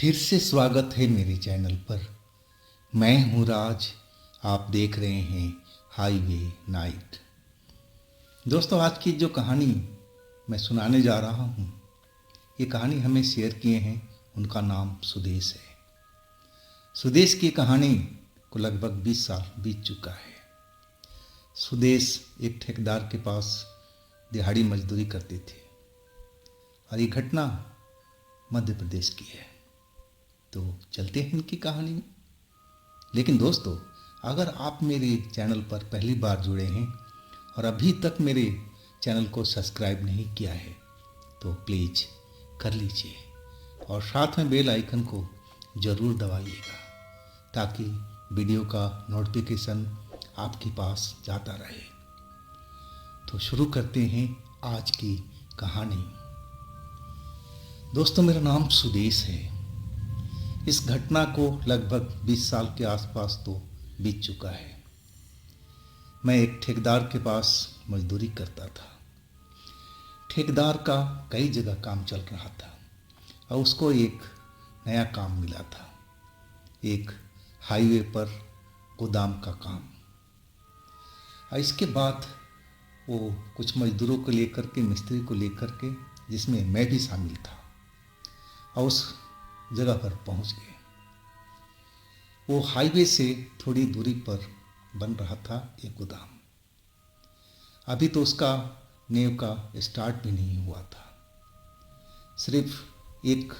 फिर से स्वागत है मेरे चैनल पर। मैं हूँ राज। आप देख रहे हैं हाईवे नाइट। दोस्तों, आज की जो कहानी मैं सुनाने जा रहा हूँ, ये कहानी हमें शेयर किए हैं, उनका नाम सुदेश है। सुदेश की कहानी को लगभग 20 साल बीत चुका है। सुदेश एक ठेकेदार के पास दिहाड़ी मजदूरी करते थे और ये घटना मध्य प्रदेश की है। तो चलते हैं इनकी कहानी में। लेकिन दोस्तों, अगर आप मेरे चैनल पर पहली बार जुड़े हैं और अभी तक मेरे चैनल को सब्सक्राइब नहीं किया है तो प्लीज़ कर लीजिए और साथ में बेल आइकन को ज़रूर दबाइएगा ताकि वीडियो का नोटिफिकेशन आपके पास जाता रहे। तो शुरू करते हैं आज की कहानी। दोस्तों, मेरा नाम सुदेश है। इस घटना को लगभग 20 साल के आसपास तो बीत चुका है। मैं एक ठेकेदार के पास मजदूरी करता था। ठेकेदार का कई जगह काम चल रहा था और उसको एक नया काम मिला था, एक हाईवे पर गोदाम का काम। और इसके बाद वो कुछ मजदूरों को लेकर के, मिस्त्री को लेकर के, जिसमें मैं भी शामिल था, और उस जगह पर पहुंच गए। वो हाईवे से थोड़ी दूरी पर बन रहा था एक गोदाम। अभी तो उसका नींव का स्टार्ट भी नहीं हुआ था। सिर्फ एक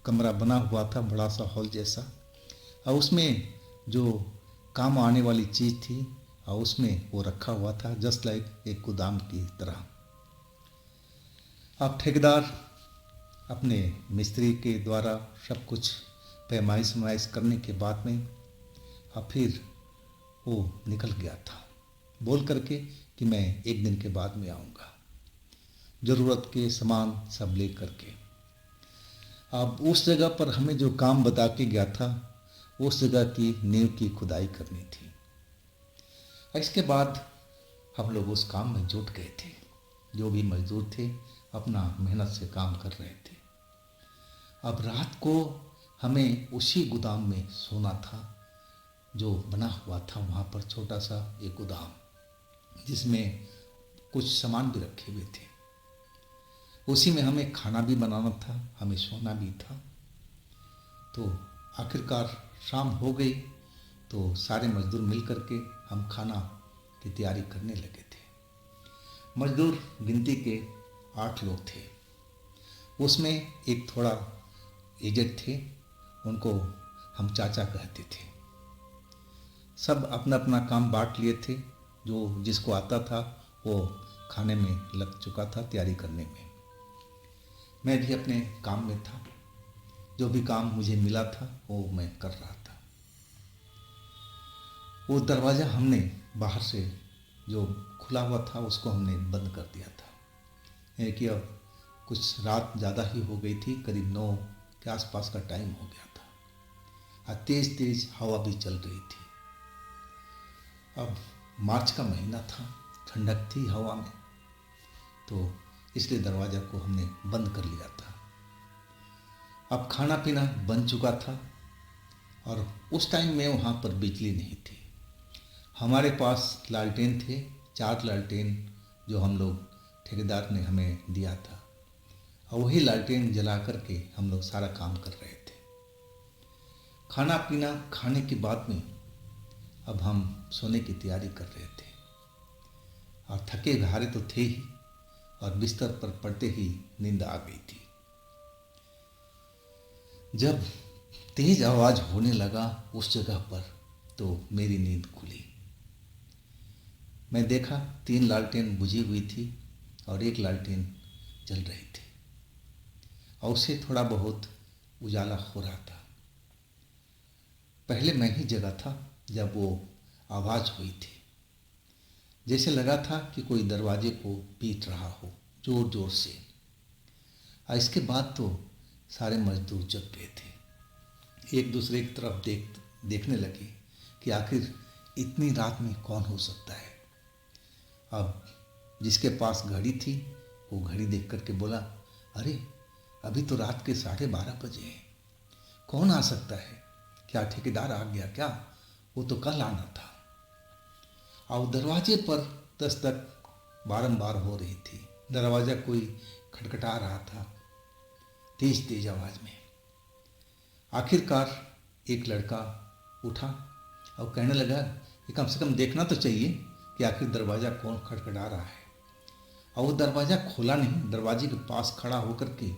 कमरा बना हुआ था, बड़ा सा हॉल जैसा, और उसमें जो काम आने वाली चीज़ थी और उसमें वो रखा हुआ था, जस्ट लाइक एक गोदाम की तरह। अब ठेकेदार अपने मिस्त्री के द्वारा सब कुछ पैमाइश करने के बाद में अब फिर वो निकल गया था, बोल करके कि मैं एक दिन के बाद में आऊँगा, ज़रूरत के सामान सब ले करके। अब उस जगह पर हमें जो काम बता के गया था, उस जगह की नींव की खुदाई करनी थी। इसके बाद हम लोग उस काम में जुट गए थे। जो भी मजदूर थे अपना मेहनत से काम कर रहे थे। अब रात को हमें उसी गोदाम में सोना था जो बना हुआ था। वहाँ पर छोटा सा एक गोदाम जिसमें कुछ सामान भी रखे हुए थे, उसी में हमें खाना भी बनाना था, हमें सोना भी था। तो आखिरकार शाम हो गई तो सारे मजदूर मिल करके हम खाना की तैयारी करने लगे थे। मजदूर गिनती के 8 लोग थे। उसमें एक थोड़ा एजेड थे, उनको हम चाचा कहते थे। सब अपना अपना काम बांट लिए थे। जो जिसको आता था वो खाने में लग चुका था, तैयारी करने में। मैं भी अपने काम में था। जो भी काम मुझे मिला था वो मैं कर रहा था। वो दरवाज़ा हमने बाहर से जो खुला हुआ था उसको हमने बंद कर दिया था, यानी कि अब कुछ रात ज़्यादा ही हो गई थी, करीब 9 के आसपास का टाइम हो गया था और तेज़ तेज़ हवा भी चल रही थी। अब मार्च का महीना था, ठंडक थी हवा में, तो इसलिए दरवाज़ा को हमने बंद कर लिया था। अब खाना पीना बन चुका था और उस टाइम में वहाँ पर बिजली नहीं थी। हमारे पास लालटेन थे, 4 लालटेन जो हम लोग ठेकेदार ने हमें दिया था, और वही लालटेन जला करके हम लोग सारा काम कर रहे थे। खाना पीना खाने के बाद में अब हम सोने की तैयारी कर रहे थे और थके हारे तो थे ही, और बिस्तर पर पड़ते ही नींद आ गई थी। जब तेज आवाज होने लगा उस जगह पर तो मेरी नींद खुली। मैं देखा 3 लालटेन बुझी हुई थी और एक लालटेन जल रही थी और उससे थोड़ा बहुत उजाला हो रहा था। पहले मैं ही जगा था जब वो आवाज़ हुई थी। जैसे लगा था कि कोई दरवाजे को पीट रहा हो ज़ोर ज़ोर से। और इसके बाद तो सारे मजदूर जग गए थे, एक दूसरे की तरफ देखने लगे कि आखिर इतनी रात में कौन हो सकता है। अब जिसके पास घड़ी थी वो घड़ी देख करके बोला, अरे अभी तो रात के 12:30 बजे हैं, कौन आ सकता है? क्या ठेकेदार आ गया क्या? वो तो कल आना था। और दरवाजे पर दस्तक बारंबार हो रही थी। दरवाज़ा कोई खटखटा रहा था तेज तेज आवाज़ में। आखिरकार एक लड़का उठा और कहने लगा कि कम से कम देखना तो चाहिए कि आखिर दरवाज़ा कौन खटखटा रहा है। और वो दरवाज़ा खोला नहीं, दरवाजे के पास खड़ा होकर के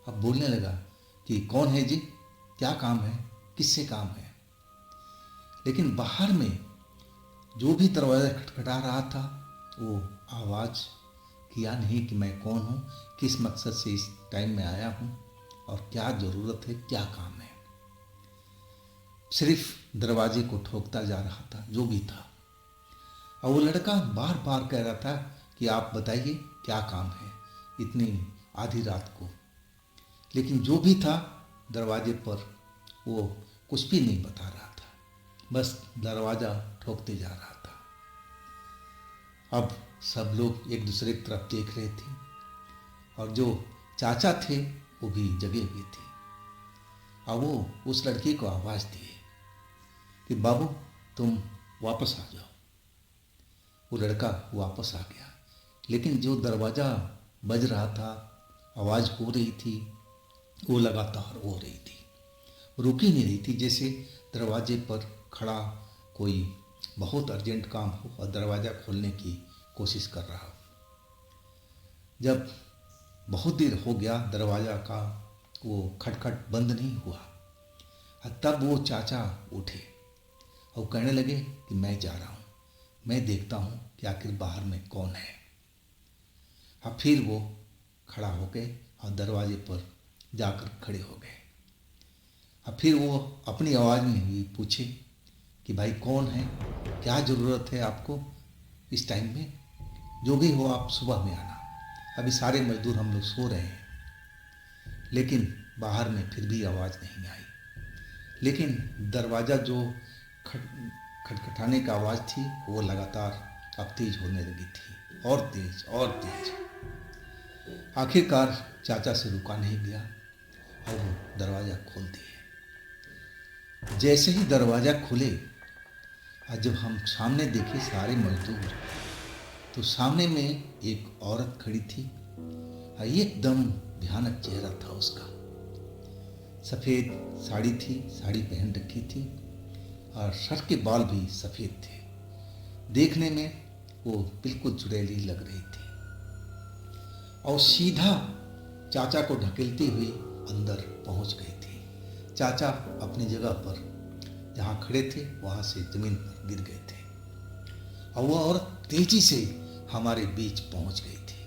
अब बोलने लगा कि कौन है जी, क्या काम है, किससे काम है। लेकिन बाहर में जो भी दरवाज़ा खटखटा रहा था वो आवाज़ किया नहीं कि मैं कौन हूँ, किस मकसद से इस टाइम में आया हूँ और क्या ज़रूरत है, क्या काम है। सिर्फ दरवाजे को ठोकता जा रहा था जो भी था। और वो लड़का बार बार कह रहा था कि आप बताइए क्या काम है इतनी आधी रात को। लेकिन जो भी था दरवाजे पर वो कुछ भी नहीं बता रहा था, बस दरवाज़ा ठोकते जा रहा था। अब सब लोग एक दूसरे की तरफ देख रहे थे और जो चाचा थे वो भी जगे हुए थे। और वो उस लड़की को आवाज़ दिए कि बाबू तुम वापस आ जाओ। वो लड़का वापस आ गया, लेकिन जो दरवाज़ा बज रहा था, आवाज़ हो रही थी, वो लगातार हो रही थी, रुकी नहीं रही थी। जैसे दरवाजे पर खड़ा कोई बहुत अर्जेंट काम हो और दरवाज़ा खोलने की कोशिश कर रहा हो। जब बहुत देर हो गया दरवाज़ा का वो खटखट बंद नहीं हुआ, तब वो चाचा उठे और कहने लगे कि मैं जा रहा हूँ, मैं देखता हूँ कि आखिर बाहर में कौन है। अब फिर वो खड़ा हो गए और दरवाजे पर जाकर खड़े हो गए। अब फिर वो अपनी आवाज़ में ही पूछे कि भाई कौन है, क्या ज़रूरत है आपको इस टाइम में, जो भी हो आप सुबह में आना, अभी सारे मजदूर हम लोग सो रहे हैं। लेकिन बाहर में फिर भी आवाज़ नहीं आई। लेकिन दरवाज़ा जो खटखटाने की आवाज़ थी वो लगातार अब तेज होने लगी थी, और तेज और तेज। आखिरकार चाचा से रुका नहीं गया और वो दरवाज़ा खोल दिए। जैसे ही दरवाज़ा खुले और जब हम सामने देखे सारे मजदूर, तो सामने में एक औरत खड़ी थी और एकदम भयानक चेहरा था उसका। सफ़ेद साड़ी थी, साड़ी पहन रखी थी और सर के बाल भी सफ़ेद थे। देखने में वो बिल्कुल चुड़ैली लग रही थी और सीधा चाचा को ढकेलती हुई अंदर पहुंच गई थी। चाचा अपनी जगह पर जहाँ खड़े थे वहाँ से ज़मीन पर गिर गए थे और वह औरत तेजी से हमारे बीच पहुंच गई थी।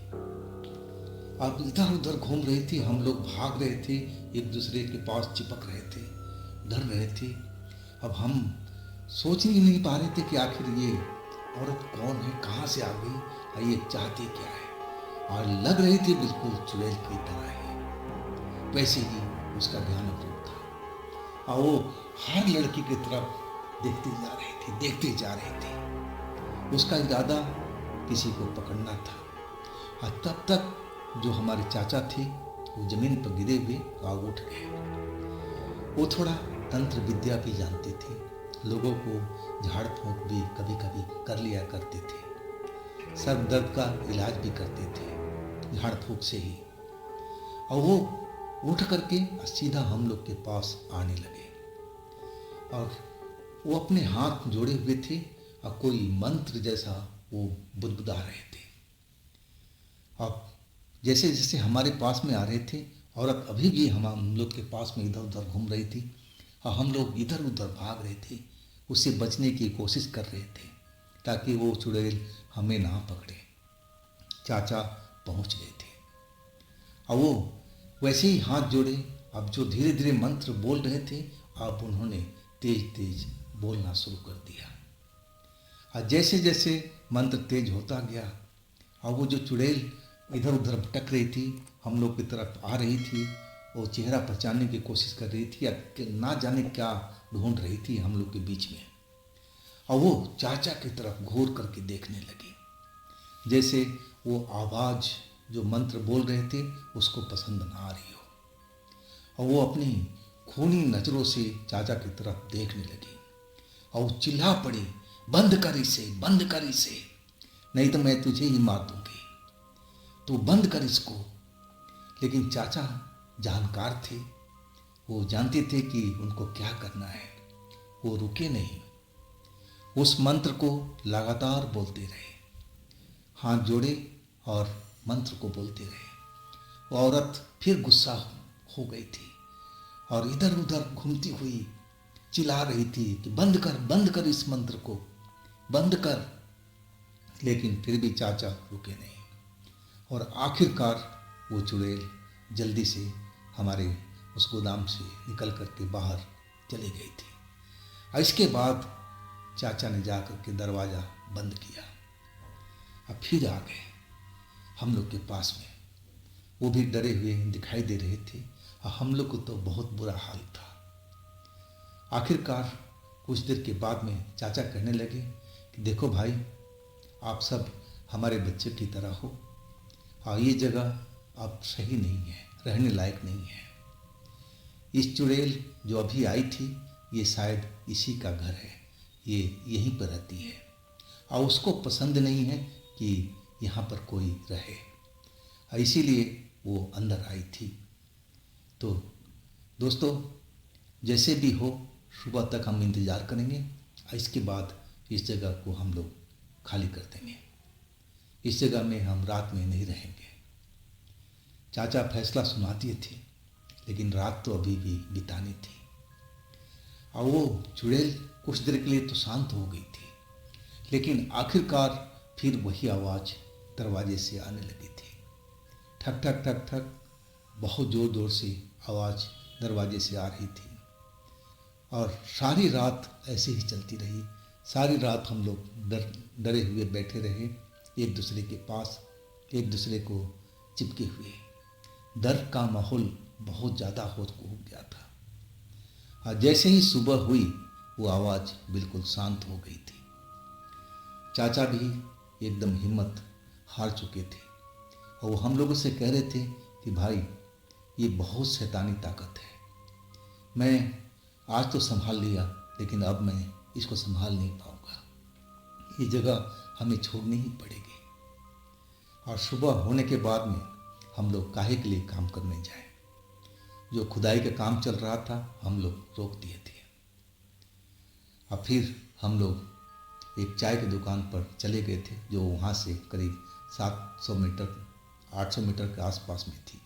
अब इधर उधर घूम रही थी, हम लोग भाग रहे थे, एक दूसरे के पास चिपक रहे थे, डर रहे थे। अब हम सोच ही नहीं पा रहे थे कि आखिर ये औरत कौन है, कहाँ से आ गई और ये चाहती क्या है। और लग रही थी बिल्कुल चुड़ैल की तरह ही, वैसे ही उसका भयानक रूप था। और वो हर लड़की की तरफ देखती जा रही थी, देखती जा रही थी। उसका इरादा किसी को पकड़ना था। और तब तक जो हमारे चाचा थे वो जमीन पर गिरे हुए और उठ गए। वो थोड़ा तंत्र विद्या भी जानते थे, लोगों को झाड़ फूंक भी कभी कभी कर लिया करते थे, सर दर्द का इलाज भी करते थे झाड़ फूंक से ही। और वो उठ करके सीधा हम लोग के पास आने लगे और वो अपने हाथ जोड़े हुए थे और कोई मंत्र जैसा वो बुदबुदा रहे थे। अब जैसे जैसे हमारे पास में आ रहे थे, औरत अभी भी हम लोग के पास में इधर उधर घूम रही थी और हम लोग इधर उधर भाग रहे थे, उससे बचने की कोशिश कर रहे थे ताकि वो चुड़ैल हमें ना पकड़े। चाचा पहुंच गए थे और वो वैसे ही हाथ जोड़े। अब जो धीरे धीरे मंत्र बोल रहे थे, अब उन्होंने तेज तेज बोलना शुरू कर दिया। और जैसे जैसे मंत्र तेज होता गया और वो जो चुड़ैल इधर उधर भटक रही थी, हम लोग की तरफ आ रही थी, वो चेहरा पहचानने की कोशिश कर रही थी या ना जाने क्या ढूंढ रही थी हम लोग के बीच में। और वो चाचा की तरफ घूर करके देखने लगी, जैसे वो आवाज़ जो मंत्र बोल रहे थे उसको पसंद ना आ रही हो। और वो अपनी खूनी नजरों से चाचा की तरफ देखने लगी और चिल्ला पड़ी, बंद कर इसे, बंद कर इसे, नहीं तो मैं तुझे ही मार दूंगी, तू बंद कर इसको। लेकिन चाचा जानकार थे, वो जानते थे कि उनको क्या करना है। वो रुके नहीं, उस मंत्र को लगातार बोलते रहे, हाथ जोड़े और मंत्र को बोलते रहे। वो औरत फिर गुस्सा हो गई थी और इधर उधर घूमती हुई चिल्ला रही थी कि बंद कर इस मंत्र को, बंद कर। लेकिन फिर भी चाचा रुके नहीं और आखिरकार वो चुड़ैल जल्दी से हमारे उस गोदाम से निकल कर के बाहर चली गई थी। और इसके बाद चाचा ने जाकर के दरवाज़ा बंद किया। अब फिर आ गए हम लोग के पास में, वो भी डरे हुए दिखाई दे रहे थे और हम लोग को तो बहुत बुरा हाल था। आखिरकार कुछ देर के बाद में चाचा कहने लगे कि देखो भाई, आप सब हमारे बच्चे की तरह हो और ये जगह अब सही नहीं है, रहने लायक नहीं है। इस चुड़ैल जो अभी आई थी ये शायद इसी का घर है, ये यहीं पर रहती है और उसको पसंद नहीं है कि यहाँ पर कोई रहे, इसीलिए वो अंदर आई थी। तो दोस्तों, जैसे भी हो सुबह तक हम इंतज़ार करेंगे और इसके बाद इस जगह को हम लोग खाली कर देंगे। इस जगह में हम रात में नहीं रहेंगे। चाचा फैसला सुना दिए थे, लेकिन रात तो अभी भी बितानी थी। और वो चुड़ैल कुछ देर के लिए तो शांत हो गई थी, लेकिन आखिरकार फिर वही आवाज़ दरवाजे से आने लगी थी। ठक ठक ठक ठक, बहुत ज़ोर ज़ोर से आवाज़ दरवाजे से आ रही थी और सारी रात ऐसे ही चलती रही। सारी रात हम लोग डरे हुए बैठे रहे, एक दूसरे के पास, एक दूसरे को चिपके हुए। डर का माहौल बहुत ज़्यादा हो गया था। और जैसे ही सुबह हुई वो आवाज़ बिल्कुल शांत हो गई थी। चाचा भी एकदम हिम्मत हार चुके थे और वो हम लोगों से कह रहे थे कि भाई, ये बहुत शैतानी ताकत है। मैं आज तो संभाल लिया, लेकिन अब मैं इसको संभाल नहीं पाऊंगा। ये जगह हमें छोड़नी ही पड़ेगी। और सुबह होने के बाद में हम लोग काहे के लिए काम करने जाएं? जो खुदाई का काम चल रहा था हम लोग रोक दिए थे। और फिर हम लोग एक चाय की दुकान पर चले गए थे, जो वहाँ से करीब 700 मीटर 800 मीटर के आसपास में थी।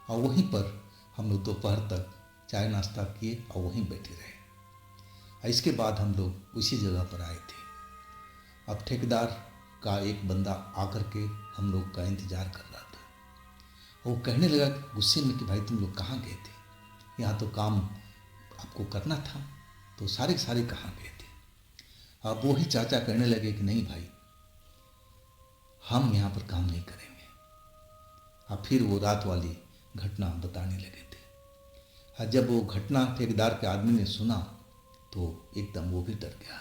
और वहीं पर हम लोग दोपहर तक चाय नाश्ता किए और वहीं बैठे रहे। और इसके बाद हम लोग उसी जगह पर आए थे। अब ठेकेदार का एक बंदा आकर के हम लोग का इंतज़ार कर रहा था। वो कहने लगा गुस्से में कि भाई, तुम लोग कहाँ गए थे? यहाँ तो काम आपको करना था, तो सारे कहाँ गए थे? अब वही चाचा कहने लगे कि नहीं भाई, हम यहाँ पर काम नहीं करेंगे। अब फिर वो रात वाली घटना बताने लगे थे। और जब वो घटना ठेकेदार के आदमी ने सुना तो एकदम वो भी डर गया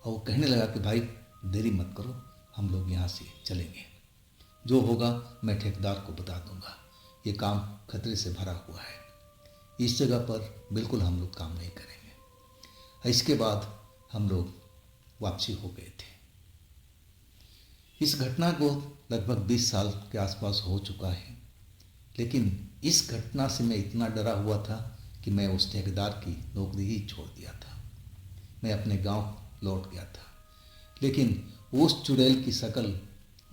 और वो कहने लगा कि भाई, देरी मत करो, हम लोग यहाँ से चलेंगे। जो होगा मैं ठेकेदार को बता दूंगा। ये काम खतरे से भरा हुआ है, इस जगह पर बिल्कुल हम लोग काम नहीं करेंगे। इसके बाद हम लोग वापसी हो गए थे। इस घटना को लगभग 20 साल के आसपास हो चुका है, लेकिन इस घटना से मैं इतना डरा हुआ था कि मैं उस ठेकेदार की नौकरी ही छोड़ दिया था। मैं अपने गांव लौट गया था। लेकिन उस चुड़ैल की शक्ल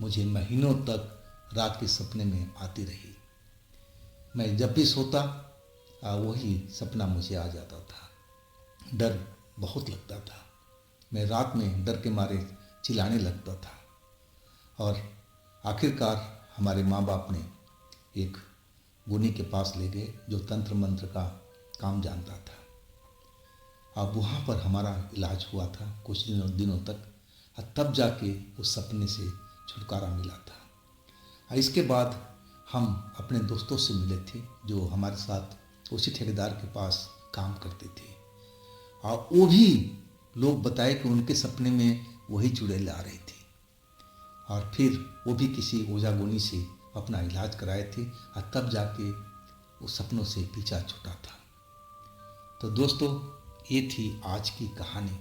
मुझे महीनों तक रात के सपने में आती रही। मैं जब भी सोता वही सपना मुझे आ जाता था। डर बहुत लगता था। मैं रात में डर के मारे चिल्लाने लगता था। और आखिरकार हमारे माँ बाप ने एक गुनी के पास ले गए जो तंत्र मंत्र का काम जानता था। अब वहाँ पर हमारा इलाज हुआ था कुछ दिनों तक, और तब जाके उस सपने से छुटकारा मिला था। और इसके बाद हम अपने दोस्तों से मिले थे जो हमारे साथ उसी ठेकेदार के पास काम करते थे, और वो भी लोग बताए कि उनके सपने में वही चुड़ैल आ रही थी। और फिर वो भी किसी ओझा गुनी से अपना इलाज कराए थे, और तब जाके उस सपनों से पीछा छूटा था। तो दोस्तों, ये थी आज की कहानी।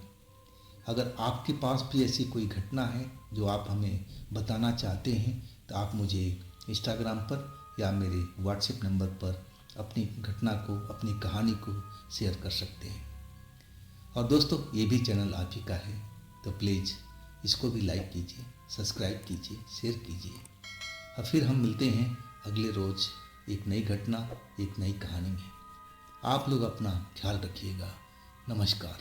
अगर आपके पास भी ऐसी कोई घटना है जो आप हमें बताना चाहते हैं तो आप मुझे इंस्टाग्राम पर या मेरे व्हाट्सएप नंबर पर अपनी घटना को, अपनी कहानी को शेयर कर सकते हैं। और दोस्तों, ये भी चैनल आप ही का है तो प्लीज़ इसको भी लाइक कीजिए, सब्सक्राइब कीजिए, शेयर कीजिए। और फिर हम मिलते हैं अगले रोज़ एक नई घटना, एक नई कहानी में। आप लोग अपना ख्याल रखिएगा। नमस्कार।